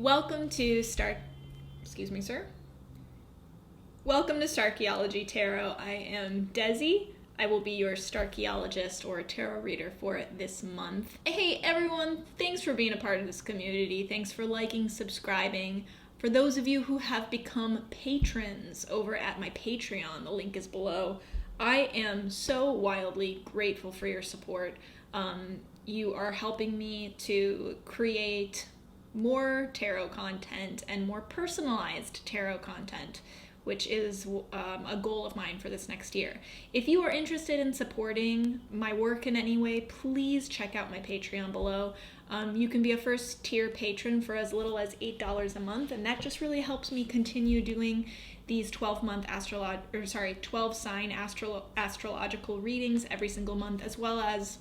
Welcome to Welcome to Starchaeology Tarot. I am Desi. I will be your Starchaeologist or tarot reader for this month. Hey everyone, thanks for being a part of this community. Thanks for liking, subscribing. For those of you who have become patrons over at my Patreon, the link is below. I am so wildly grateful for your support. You are helping me to create more tarot content and more personalized tarot content, which is a goal of mine for this next year. If you are interested in supporting my work in any way, please check out my Patreon below. You can be a first tier patron for as little as $8 a month, and that just really helps me continue doing these 12 sign astrological readings every single month, as well as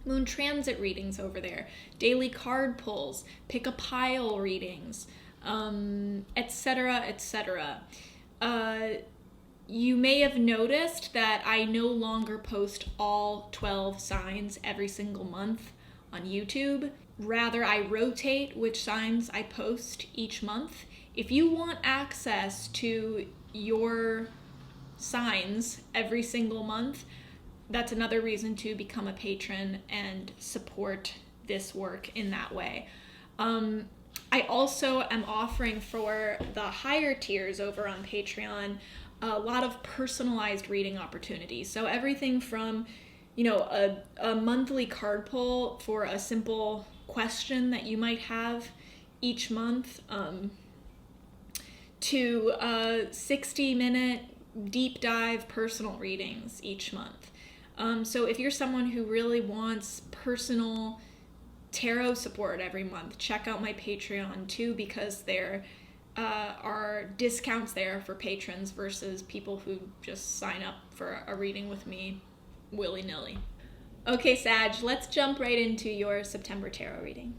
moon transit readings over there, daily card pulls, pick a pile readings, etc., etc. You may have noticed that I no longer post all 12 signs every single month on YouTube. Rather, I rotate which signs I post each month. If you want access to your signs every single month, that's another reason to become a patron and support this work in that way. I also am offering for the higher tiers over on Patreon a lot of personalized reading opportunities. So everything from, a monthly card pull for a simple question that you might have each month, to 60-minute deep dive personal readings each month. So if you're someone who really wants personal tarot support every month, check out my Patreon too, because there are discounts there for patrons versus people who just sign up for a reading with me willy-nilly. Okay, Sag, let's jump right into your September tarot reading.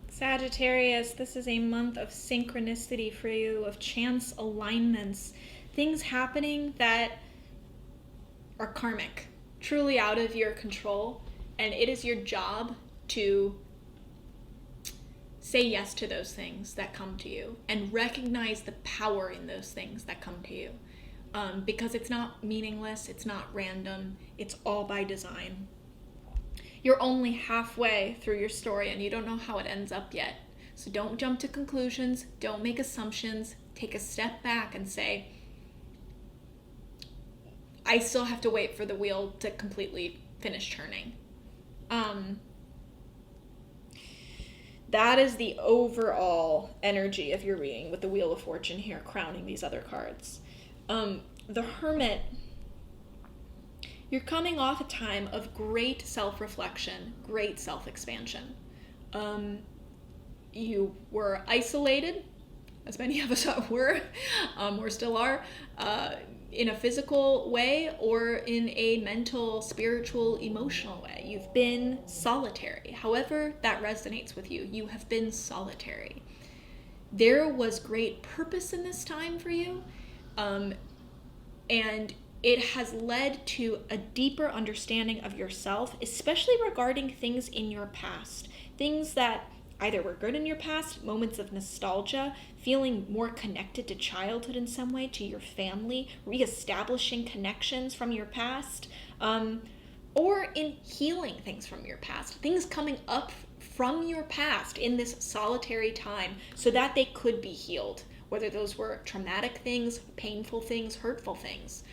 Sagittarius, this is a month of synchronicity for you, of chance alignments, things happening that are karmic, truly out of your control, and it is your job to say yes to those things that come to you and recognize the power in those things that come to you, because it's not meaningless, it's not random, it's all by design. You're only halfway through your story and you don't know how it ends up yet. So don't jump to conclusions, don't make assumptions, take a step back and say, I still have to wait for the wheel to completely finish turning. That is the overall energy of your reading with the Wheel of Fortune here crowning these other cards. The Hermit, you're coming off a time of great self-reflection, great self-expansion. You were isolated, as many of us were, or still are, in a physical way or in a mental, spiritual, emotional way. You've been solitary. However that resonates with you, you have been solitary. There was great purpose in this time for you, and it has led to a deeper understanding of yourself, especially regarding things in your past. Things that either were good in your past, moments of nostalgia, feeling more connected to childhood in some way, to your family, reestablishing connections from your past, or in healing things from your past, things coming up from your past in this solitary time so that they could be healed, whether those were traumatic things, painful things, hurtful things.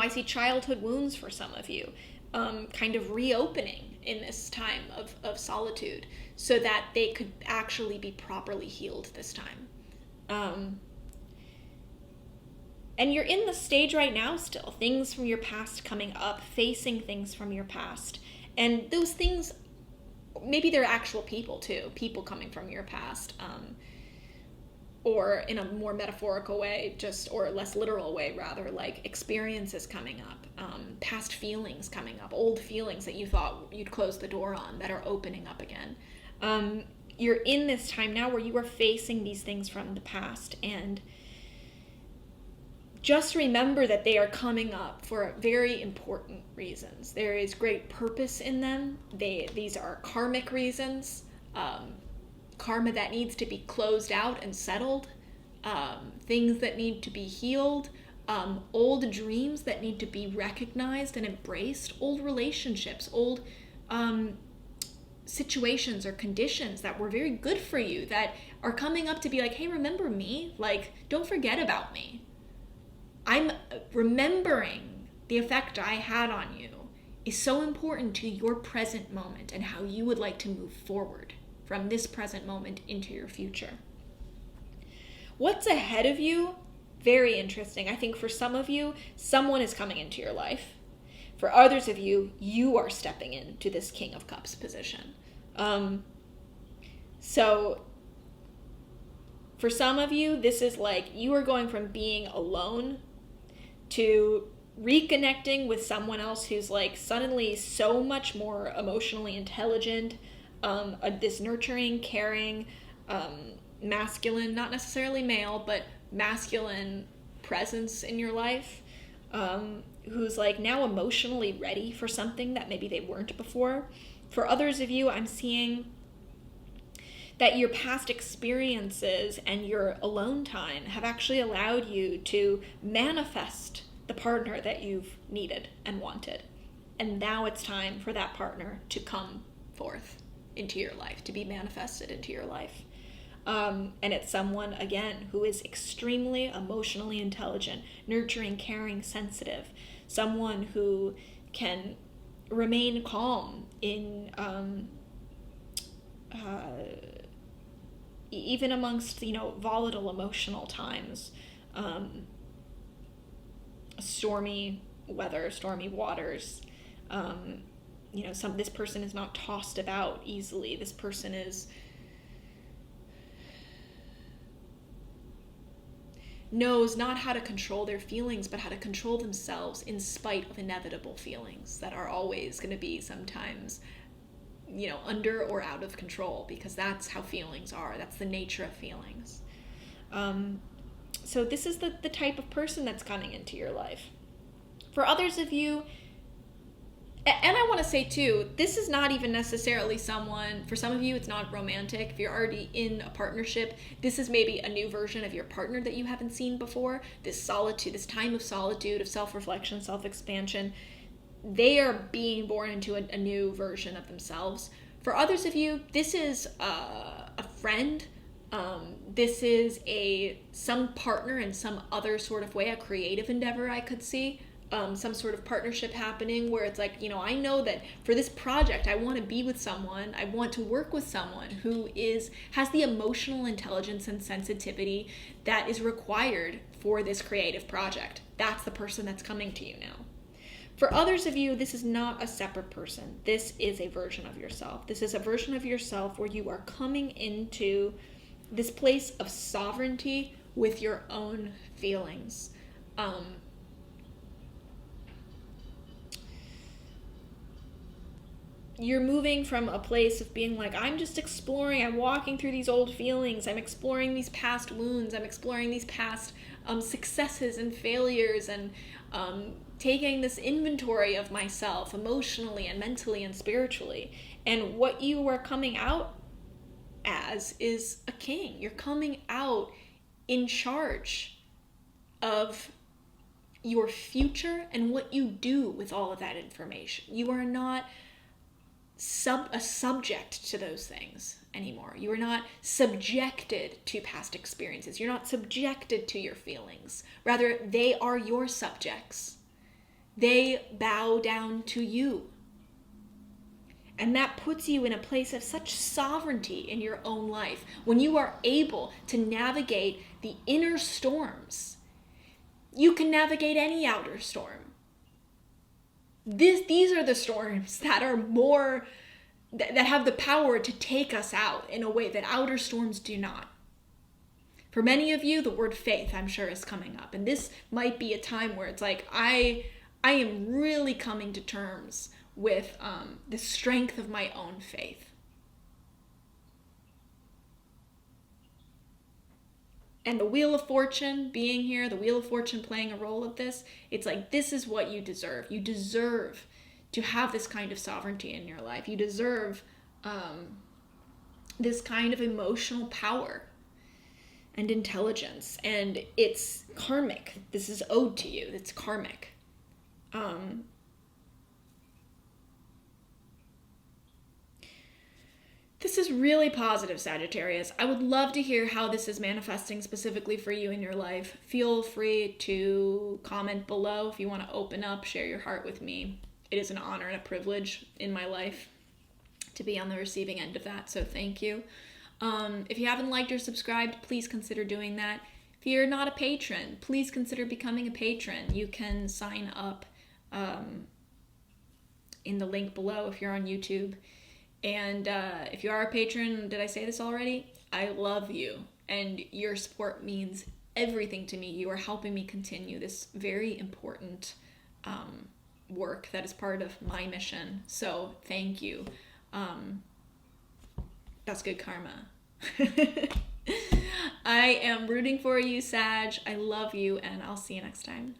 I see childhood wounds for some of you, kind of reopening in this time of solitude so that they could actually be properly healed this time. And you're in the stage right now still, things from your past coming up, facing things from your past. And those things, maybe they're actual people too, people coming from your past, or in a more metaphorical way, or less literal way rather, like experiences coming up, past feelings coming up, old feelings that you thought you'd close the door on that are opening up again. You're in this time now where you are facing these things from the past, and just remember that they are coming up for very important reasons. There is great purpose in them. These are karmic reasons, karma that needs to be closed out and settled, things that need to be healed, old dreams that need to be recognized and embraced, old relationships, old situations or conditions that were very good for you that are coming up to be like, hey, remember me? Like, don't forget about me. I'm remembering the effect I had on you is so important to your present moment and how you would like to move forward from this present moment into your future. What's ahead of you? Very interesting. I think for some of you, someone is coming into your life. For others of you, you are stepping into this King of Cups position. So for some of you, this is like you are going from being alone to reconnecting with someone else who's like suddenly so much more emotionally intelligent, this nurturing, caring, masculine, not necessarily male, but masculine presence in your life, who's like now emotionally ready for something that maybe they weren't before. For others of you, I'm seeing that your past experiences and your alone time have actually allowed you to manifest the partner that you've needed and wanted. And now it's time for that partner to come forth into your life, to be manifested into your life. And it's someone, again, who is extremely emotionally intelligent, nurturing, caring, sensitive. Someone who can remain calm in even amongst, volatile emotional times, stormy weather, stormy waters. This person is not tossed about easily. This person knows not how to control their feelings, but how to control themselves in spite of inevitable feelings that are always going to be sometimes, under or out of control, because that's how feelings are. That's the nature of feelings. So this is the type of person that's coming into your life. For others of you, and I want to say too, this is not even necessarily someone, for some of you, it's not romantic. If you're already in a partnership, this is maybe a new version of your partner that you haven't seen before. This solitude, this time of solitude, of self-reflection, self-expansion, they are being born into a new version of themselves. For others of you, this is a friend. This is some partner in some other sort of way, a creative endeavor I could see. Some sort of partnership happening where it's like, I know that for this project, I want to be with someone, I want to work with someone who has the emotional intelligence and sensitivity that is required for this creative project. That's the person that's coming to you now. For others of you, this is not a separate person. This is a version of yourself. This is a version of yourself where you are coming into this place of sovereignty with your own feelings. You're moving from a place of being like, I'm just exploring, I'm walking through these old feelings, I'm exploring these past wounds, I'm exploring these past successes and failures, and taking this inventory of myself emotionally and mentally and spiritually. And what you are coming out as is a king. You're coming out in charge of your future and what you do with all of that information. You are not a subject to those things anymore. You are not subjected to past experiences. You're not subjected to your feelings. Rather, they are your subjects. They bow down to you. And that puts you in a place of such sovereignty in your own life when you are able to navigate the inner storms. You can navigate any outer storm. These are the storms that are more, that have the power to take us out in a way that outer storms do not. For many of you, the word faith, I'm sure, is coming up. And this might be a time where it's like, I am really coming to terms with the strength of my own faith. And the Wheel of Fortune being here, the Wheel of Fortune playing a role of this, it's like, this is what you deserve. You deserve to have this kind of sovereignty in your life. You deserve this kind of emotional power and intelligence. And it's karmic. This is owed to you. It's karmic. This is really positive, Sagittarius. I would love to hear how this is manifesting specifically for you in your life. Feel free to comment below if you want to open up, share your heart with me. It is an honor and a privilege in my life to be on the receiving end of that, so thank you. If you haven't liked or subscribed, please consider doing that. If you're not a patron, please consider becoming a patron. You can sign up in the link below if you're on YouTube. And if you are a patron, did I say this already? I love you, and your support means everything to me. You are helping me continue this very important work that is part of my mission. So thank you. That's good karma. I am rooting for you, Sag. I love you, and I'll see you next time.